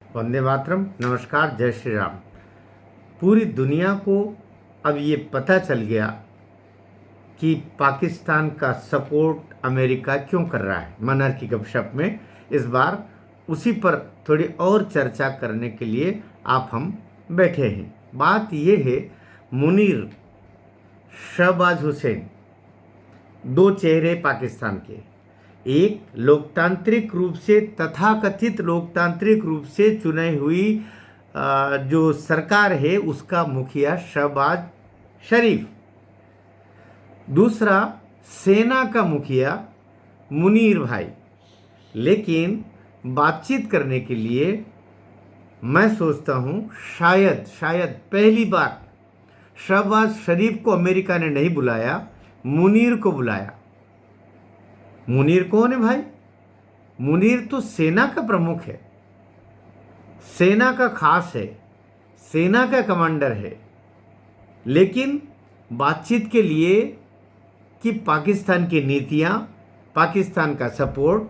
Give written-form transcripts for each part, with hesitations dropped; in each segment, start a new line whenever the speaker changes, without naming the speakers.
वंदे मातरम। नमस्कार, जय श्री राम। पूरी दुनिया को अब ये पता चल गया कि पाकिस्तान का सपोर्ट अमेरिका क्यों कर रहा है। मनहर की गपशप में इस बार उसी पर थोड़ी और चर्चा करने के लिए हम बैठे हैं। बात ये है, मुनीर, शहबाज हुसैन, दो चेहरे पाकिस्तान के। एक लोकतांत्रिक रूप से, तथाकथित लोकतांत्रिक रूप से चुनी हुई जो सरकार है उसका मुखिया शहबाज शरीफ। दूसरा सेना का मुखिया मुनीर भाई। लेकिन बातचीत करने के लिए मैं सोचता हूँ शायद पहली बार शहबाज शरीफ को अमेरिका ने नहीं बुलाया, मुनीर को बुलाया। मुनीर कौन है भाई? मुनीर तो सेना का प्रमुख है, सेना का खास है, सेना का कमांडर है। लेकिन बातचीत के लिए कि पाकिस्तान की नीतियां, पाकिस्तान का सपोर्ट,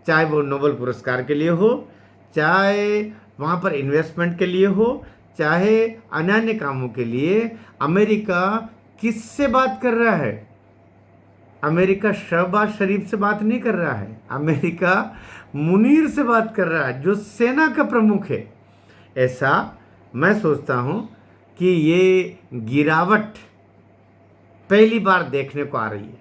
चाहे वो नोबेल पुरस्कार के लिए हो, चाहे वहाँ पर इन्वेस्टमेंट के लिए हो, चाहे अन्य अन्य कामों के लिए, अमेरिका किससे बात कर रहा है? अमेरिका शहबाज शरीफ से बात नहीं कर रहा है, अमेरिका मुनीर से बात कर रहा है जो सेना का प्रमुख है। ऐसा मैं सोचता हूँ कि ये गिरावट पहली बार देखने को आ रही है।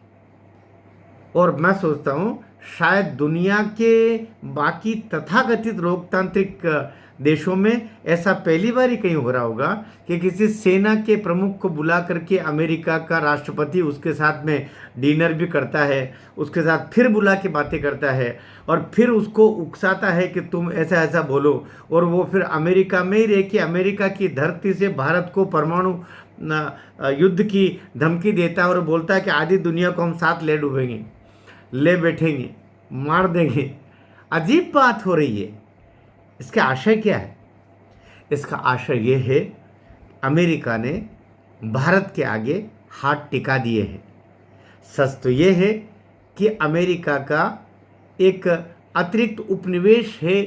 और मैं सोचता हूँ शायद दुनिया के बाकी तथाकथित लोकतांत्रिक देशों में ऐसा पहली बार ही कहीं हो रहा होगा कि किसी सेना के प्रमुख को बुला करके अमेरिका का राष्ट्रपति उसके साथ में डिनर भी करता है, उसके साथ फिर बुला के बातें करता है और फिर उसको उकसाता है कि तुम ऐसा ऐसा बोलो। और वो फिर अमेरिका में ही रह के अमेरिका की धरती से भारत को परमाणु युद्ध की धमकी देता है और बोलता है कि आधी दुनिया को हम साथ ले डूबेंगे, ले बैठेंगे, मार देंगे। अजीब बात हो रही है। इसका आशय क्या है? इसका आशय ये है, अमेरिका ने भारत के आगे हाथ टिका दिए हैं। सच तो ये है कि अमेरिका का एक अतिरिक्त उपनिवेश है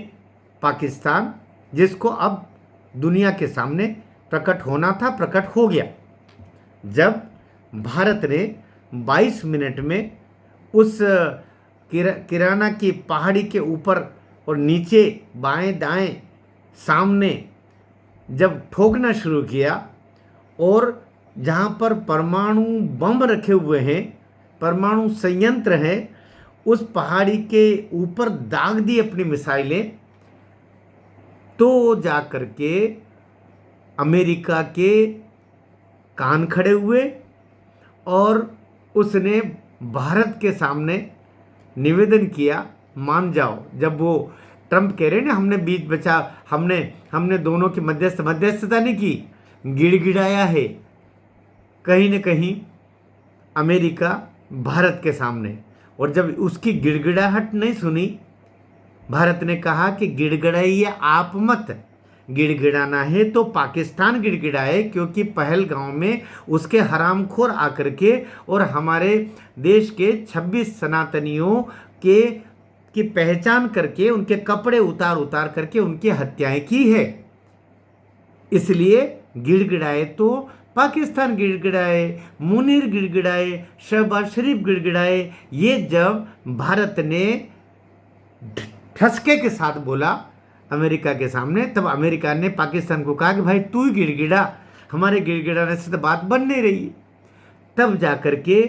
पाकिस्तान, जिसको अब दुनिया के सामने प्रकट होना था, प्रकट हो गया जब भारत ने 22 मिनट में उस किराना की पहाड़ी के ऊपर और नीचे, बाएं दाएं, सामने जब ठोकना शुरू किया और जहाँ पर परमाणु बम रखे हुए हैं, परमाणु संयंत्र है, उस पहाड़ी के ऊपर दाग दी अपनी मिसाइलें, तो जा कर के अमेरिका के कान खड़े हुए और उसने भारत के सामने निवेदन किया, मान जाओ। जब वो ट्रंप कह रहे ना हमने बीच बचा, हमने दोनों की मध्यस्थता नहीं की, गिड़गिड़ाया है कहीं न कहीं अमेरिका भारत के सामने। और जब उसकी गिड़गिड़ाहट नहीं सुनी, भारत ने कहा कि गिड़गिड़ाइए आप मत, गिड़गिड़ाना है तो पाकिस्तान गिड़गिड़ाए, क्योंकि पहलगांव में उसके हरामखोर आकर के और हमारे देश के 26 सनातनियों की पहचान करके उनके कपड़े उतार उतार करके उनकी हत्याएं की है। इसलिए गिड़गिड़ाए तो पाकिस्तान गिड़गिड़ाए, मुनीर गिड़गिड़ाए, शहबाज शरीफ गिड़गिड़ाए। ये जब भारत ने ठसके के साथ बोला अमेरिका के सामने, तब अमेरिका ने पाकिस्तान को कहा कि भाई तू ही गिड़गिड़ा, हमारे गिड़गिड़ाने से तो बात बन नहीं रही। तब जा कर के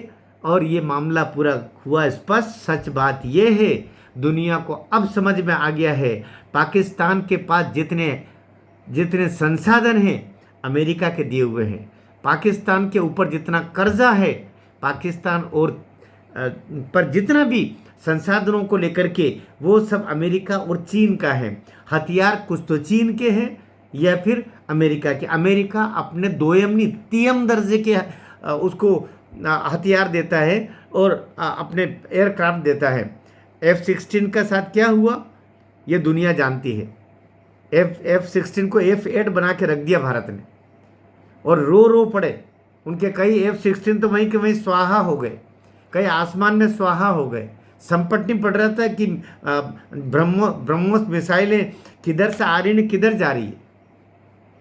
और ये मामला पूरा हुआ स्पष्ट। सच बात ये है, दुनिया को अब समझ में आ गया है, पाकिस्तान के पास जितने संसाधन हैं अमेरिका के दिए हुए हैं, पाकिस्तान के ऊपर जितना कर्जा है, पाकिस्तान और पर जितना भी संसाधनों को लेकर के, वो सब अमेरिका और चीन का है। हथियार कुछ तो चीन के हैं या फिर अमेरिका के। अमेरिका अपने दोयमनी तीयम दर्जे के उसको हथियार देता है और अपने एयरक्राफ्ट देता है। F-16 का साथ क्या हुआ ये दुनिया जानती है। F-16 को F-8 बना के रख दिया भारत ने और रो पड़े। उनके कई F-16 तो वहीं के वहीं स्वाहा हो गए, कई आसमान में स्वाहा हो गए। संपट नहीं पड़ रहा था कि ब्रह्मोस मिसाइलें किधर से आ रही हैं, किधर जा रही है,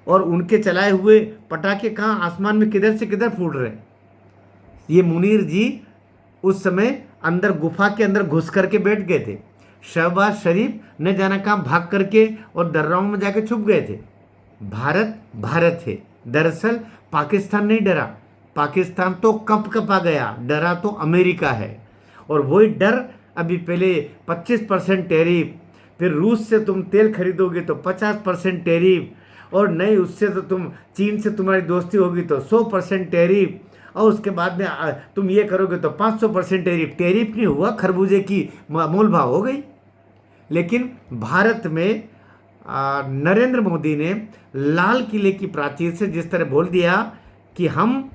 और उनके चलाए हुए पटाखे कहाँ आसमान में किधर से किधर फूट रहे हैं। ये मुनीर जी उस समय अंदर गुफा के अंदर घुस करके बैठ गए थे। शहबाज शरीफ न जाना कहाँ भाग करके और दर्राओं में जाके छुप गए थे। भारत भारत है। दरअसल पाकिस्तान नहीं डरा, पाकिस्तान तो कँपा गया, डरा तो अमेरिका है। और वही डर अभी पहले 25% टैरिफ, फिर रूस से तुम तेल खरीदोगे तो 50% टैरिफ, और नहीं उससे तो तुम चीन से तुम्हारी दोस्ती होगी तो 100% टैरिफ, और उसके बाद में तुम ये करोगे तो 500% टैरिफ। टैरिफ नहीं हुआ, खरबूजे की मोल भाव हो गई। लेकिन भारत में नरेंद्र मोदी ने लाल किले की प्राचीर से जिस तरह बोल दिया कि हम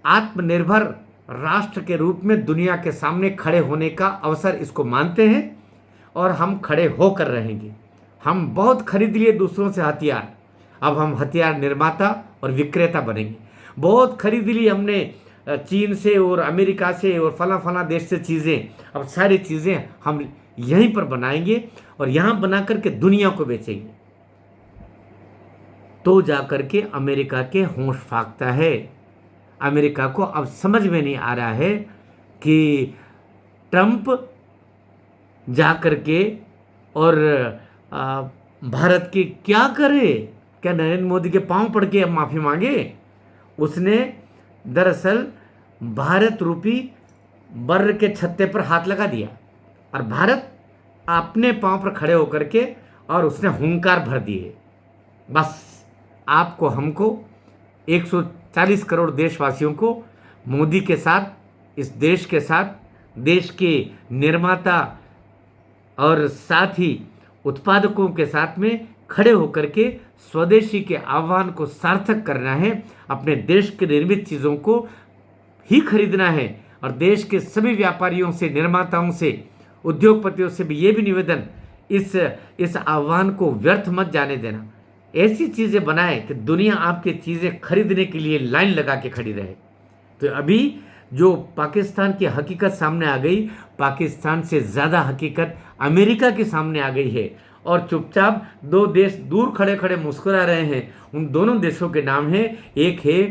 आत्मनिर्भर राष्ट्र के रूप में दुनिया के सामने खड़े होने का अवसर इसको मानते हैं, और हम खड़े होकर रहेंगे। हम बहुत खरीद लिए दूसरों से हथियार, अब हम हथियार निर्माता और विक्रेता बनेंगे। बहुत खरीद ली हमने चीन से और अमेरिका से और फला देश से चीज़ें, अब सारी चीज़ें हम यहीं पर बनाएंगे और यहाँ बना करके दुनिया को बेचेंगे। तो जा करके अमेरिका के होश फाकता है। अमेरिका को अब समझ में नहीं आ रहा है कि ट्रंप जा करके और भारत की क्या करे। क्या नरेंद्र मोदी के पांव पड़ के अब माफ़ी मांगे? उसने दरअसल भारत रूपी बर के छत्ते पर हाथ लगा दिया और भारत अपने पांव पर खड़े होकर के और उसने हुंकार भर दिए। बस आपको हमको 140 करोड़ देशवासियों को मोदी के साथ, इस देश के साथ, देश के निर्माता और साथ ही उत्पादकों के साथ में खड़े होकर के स्वदेशी के आह्वान को सार्थक करना है। अपने देश के निर्मित चीज़ों को ही खरीदना है और देश के सभी व्यापारियों से, निर्माताओं से, उद्योगपतियों से भी ये भी निवेदन, इस आह्वान को व्यर्थ मत जाने देना। ऐसी चीज़ें बनाए कि दुनिया आपकी चीज़ें खरीदने के लिए लाइन लगा के खड़ी रहे। तो अभी जो पाकिस्तान की हकीकत सामने आ गई, पाकिस्तान से ज़्यादा हकीकत अमेरिका के सामने आ गई है और चुपचाप दो देश दूर खड़े खड़े मुस्कुरा रहे हैं। उन दोनों देशों के नाम है, एक है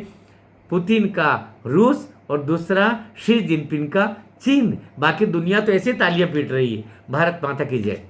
पुतिन का रूस और दूसरा शी जिनपिंग का चीन। बाकी दुनिया तो ऐसे तालियां पीट रही है। भारत माता की जय।